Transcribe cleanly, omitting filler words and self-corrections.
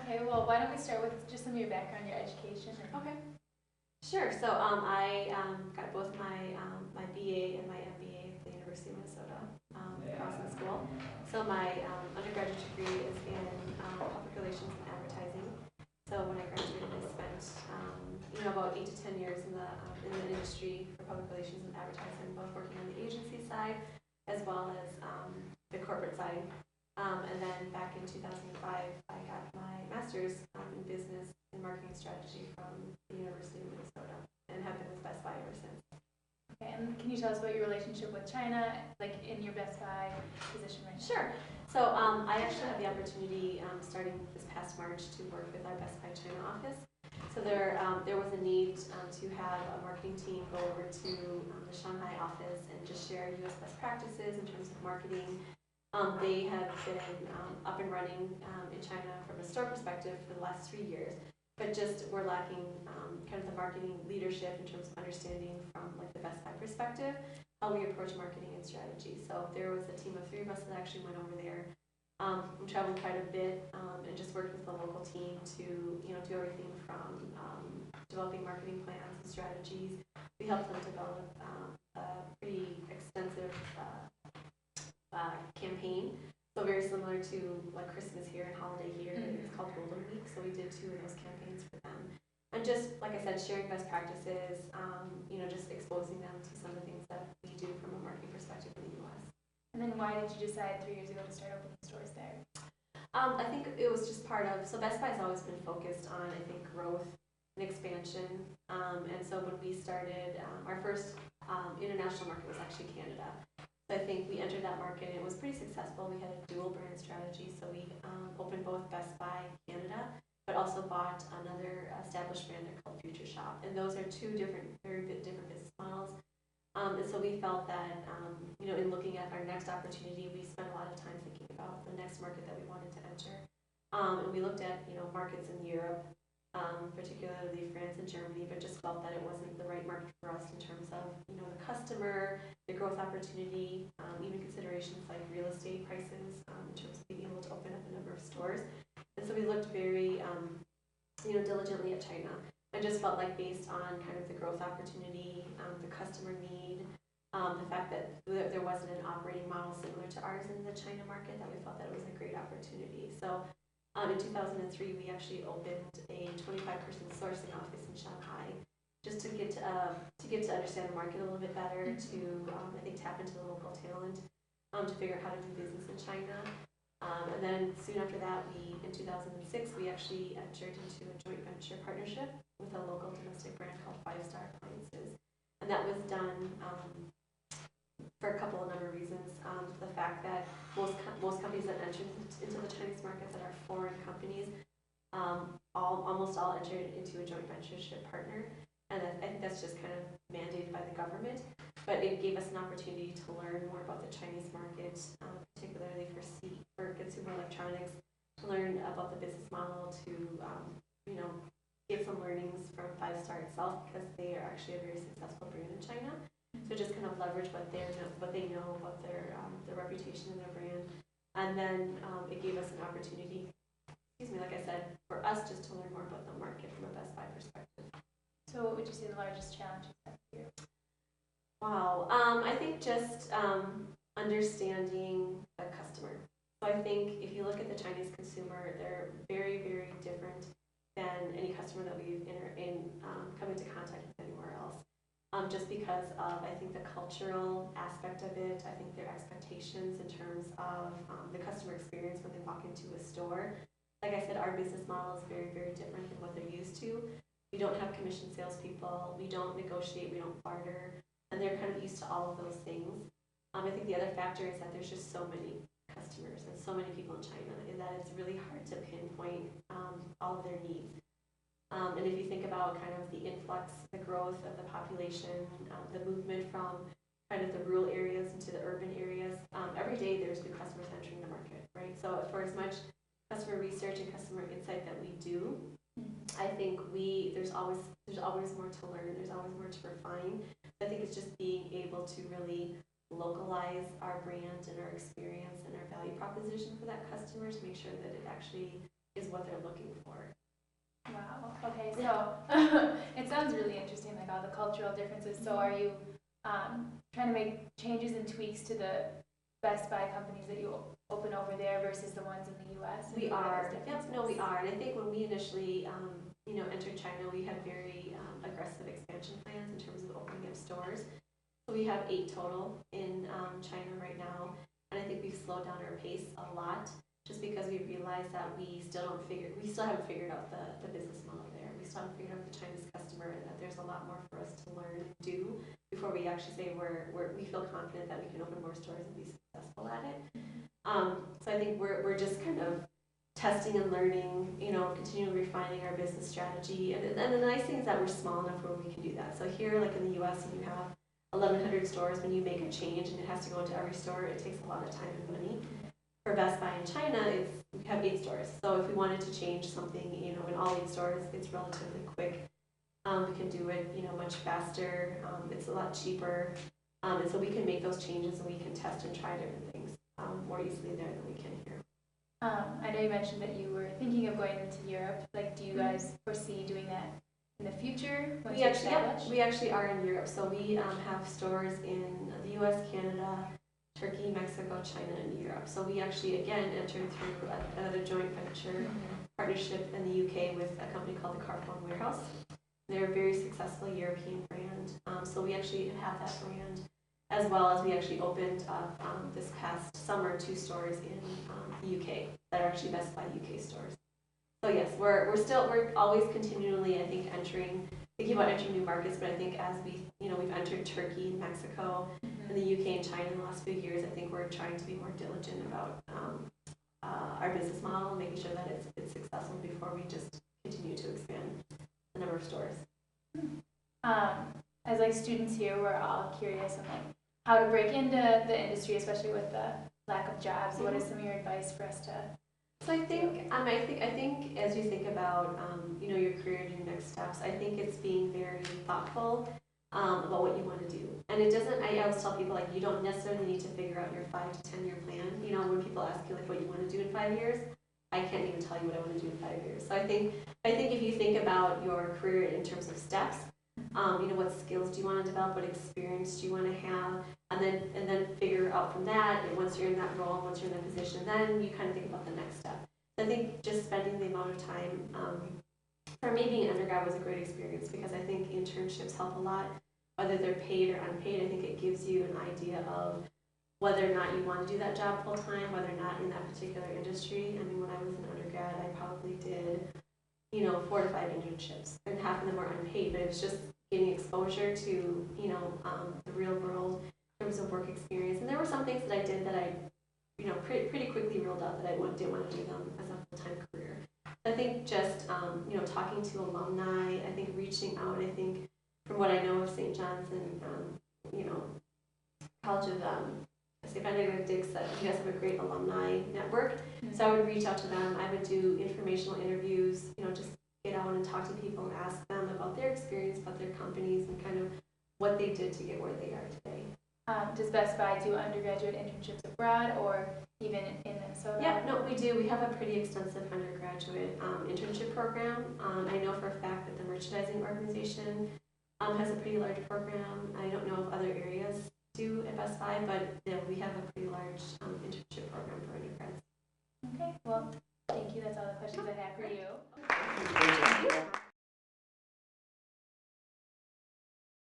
Okay, well, why don't we start with just some of your background, your education? Okay. Sure. So I got both my BA and my MBA at the University of Minnesota, Carlson School. So my undergraduate degree is in public relations and advertising. So when I graduated, I spent about 8 to 10 years in the industry for public relations and advertising, both working on the agency side as well as the corporate side. And then back in 2005, I got my master's in business and marketing strategy from the University of Minnesota and have been with Best Buy ever since. Okay, and can you tell us about your relationship with China, like in your Best Buy position right now? Sure. So I actually had the opportunity starting this past March to work with our Best Buy China office. So there was a need to have a marketing team go over to the Shanghai office and just share U.S. best practices in terms of marketing. They have been up and running in China from a store perspective for the last 3 years, but just we're lacking kind of the marketing leadership in terms of understanding from like the Best Buy perspective how we approach marketing and strategy. So there was a team of 3 of us that actually went over there. We traveled quite a bit and just worked with the local team to do everything from developing marketing plans and strategies. We helped them develop a pretty extensive campaign. So very similar to like Christmas here and holiday here. It's called Golden Week. So we did 2 of those campaigns for them. And just like I said, sharing best practices, just exposing them to some of the things that we do from a marketing perspective in the U.S. And then why did you decide 3 years ago to start opening stores there? I think it was just part of, so Best Buy has always been focused on, I think, growth and expansion. And so when we started, our first international market was actually Canada. So I think we entered that market and it was pretty successful. We had a dual brand strategy. So we opened both Best Buy Canada, but also bought another established brand there called Future Shop. And those are 2 very different business models. And so we felt that, in looking at our next opportunity, we spent a lot of time thinking about the next market that we wanted to enter. And we looked at, markets in Europe, particularly France and Germany, but just felt that it wasn't the right market for us in terms of, the customer, the growth opportunity, even considerations like real estate prices in terms of being able to open up a number of stores. And so we looked very, diligently at China. I just felt like based on kind of the growth opportunity, the customer need, the fact that there wasn't an operating model similar to ours in the China market, that we felt that it was a great opportunity. So in 2003, we actually opened a 25-person sourcing office in Shanghai, just to get to understand the market a little bit better, to I think tap into the local talent, to figure out how to do business in China. And then soon after that, in 2006, we actually entered into a joint venture partnership with a local domestic brand called 5-Star Appliances. And that was done for a number of reasons. The fact that most companies that enter into the Chinese market that are foreign companies, almost all entered into a joint venture partner. And I think that's just kind of mandated by the government. But it gave us an opportunity to learn more about the Chinese market, particularly for consumer electronics, to learn about the business model, to get some learnings from 5-Star itself, because they are actually a very successful brand in China. So just kind of leverage what they know about their reputation and their brand. And then it gave us an opportunity, like I said, for us just to learn more about the market from a Best Buy perspective. So what would you say the largest challenge is here? Wow. I think just understanding the customer. So I think if you look at the Chinese consumer, they're very, very different than any customer that we've come into contact with anywhere else. Just because of, I think, the cultural aspect of it, I think their expectations in terms of the customer experience when they walk into a store. Like I said, our business model is very, very different than what they're used to. We don't have commission salespeople, we don't negotiate, we don't barter, and they're kind of used to all of those things. I think the other factor is that there's just so many customers and so many people in China, and that it's really hard to pinpoint all of their needs. And if you think about kind of the influx, the growth of the population, the movement from kind of the rural areas into the urban areas, every day there's new customers entering the market, right? So for as much customer research and customer insight that we do, I think there's always more to learn, there's always more to refine. I think it's just being able to really localize our brand and our experience and our value proposition for that customer to make sure that it actually is what they're looking for. Wow. Okay, so it sounds really interesting, like all the cultural differences. So are you trying to make changes and tweaks to the Best Buy companies that you open over there versus the ones in the U.S.? We are. Yep. No, we are. And I think when we initially, entered China, we had very aggressive expansion plans in terms of opening up stores. So we have 8 total in China right now, and I think we've slowed down our pace a lot, just because we realized that we still haven't figured out the business model there. We still haven't figured out the Chinese customer, and that there's a lot more for us to learn and do before we actually say we feel confident that we can open more stores and be successful at it. So I think we're just kind of testing and learning, continually refining our business strategy. And the nice thing is that we're small enough where we can do that. So here, like in the U.S., when you have 1,100 stores, when you make a change and it has to go into every store, it takes a lot of time and money. For Best Buy in China, we have 8 stores. So if we wanted to change something, in all 8 stores, it's relatively quick. We can do it, much faster. It's a lot cheaper. And so we can make those changes and we can test and try different things more easily there than we can here. I know you mentioned that you were thinking of going into Europe. Like, do you guys foresee doing that in the future? We actually are in Europe. So we have stores in the U.S., Canada, Turkey, Mexico, China, and Europe. So we actually, again, entered through another joint venture partnership in the UK with a company called the Carphone Warehouse. They're a very successful European brand. So we actually have that brand, as well as we actually opened up this past summer 2 stores in the UK that are actually Best Buy UK stores. So yes, we're always continually, I think, thinking about entering new markets. But I think as we've entered Turkey and Mexico and the UK and China in the last few years, I think we're trying to be more diligent about our business model and making sure that it's successful before we just continue to expand the number of stores. As like students here, we're all curious on like how to break into the industry, especially with the lack of jobs. What is some of your advice for us to? So I think as you think about your career and your next steps, I think it's being very thoughtful about what you want to do. And it doesn't. I always tell people, like, you don't necessarily need to figure out your 5 to 10 year plan. When people ask you like what you want to do in 5 years, I can't even tell you what I want to do in 5 years. So I think if you think about your career in terms of steps, what skills do you want to develop, what experience do you want to have, and then figure out from that. And once you're in that role, once you're in that position, then you kind of think about the next step. So I think just spending the amount of time, for me being an undergrad was a great experience, because I think internships help a lot, whether they're paid or unpaid. I think it gives you an idea of whether or not you want to do that job full time, whether or not in that particular industry. I mean, when I was an undergrad, I probably did 4 to 5 internships, and half of them were unpaid, but it was just getting exposure to, the real world in terms of work experience. And there were some things that I did that I, pretty quickly ruled out that I didn't want to do them as a full-time career. I think just, talking to alumni, I think reaching out, I think from what I know of St. John's and, College of St. Benedict's, that you guys have a great alumni network. So I would reach out to them. I would do informational interviews, just get out and talk to people and ask them about their experience, about their companies, and kind of what they did to get where they are today. Does Best Buy do undergraduate internships abroad or even in Minnesota? Yeah, no, we do. We have a pretty extensive undergraduate internship program. I know for a fact that the merchandising organization has a pretty large program. I don't know if other areas do at Best Buy, but we have a pretty large internship program for undergrads. Okay, well, thank you. That's all the questions I have for you.